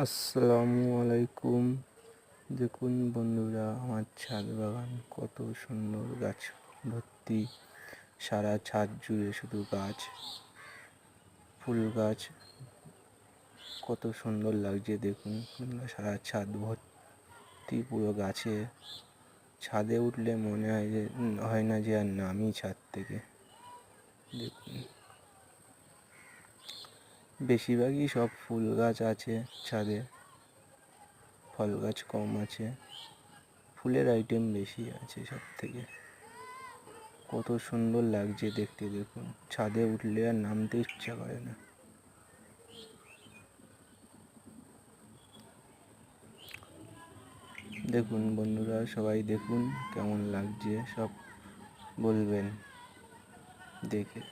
আসসালামু আলাইকুম। দেখুন বন্ধুরা, আমার ছাদ বাগান কত সুন্দর, গাছ ভর্তি। সারা ছাদ জুড়ে শুধু গাছ, ফুল গাছ। কত সুন্দর লাগছে দেখুন, সারা ছাদ ভর্তি পুরো গাছে। ছাদে উঠলে মনে হয় না যে আর নামি ছাদ থেকে। দেখুন, বেশিরভাগই সব ফুল গাছ আছে ছাদে, ফল গাছ কম আছে। ফুলের আইটেম বেশি আছে সব থেকে। কত সুন্দর লাগছে দেখতে দেখুন, ছাদে উঠলে আর নামতে ইচ্ছা করে না। দেখুন বন্ধুরা, সবাই দেখুন কেমন লাগছে, সব বলবেন দেখে।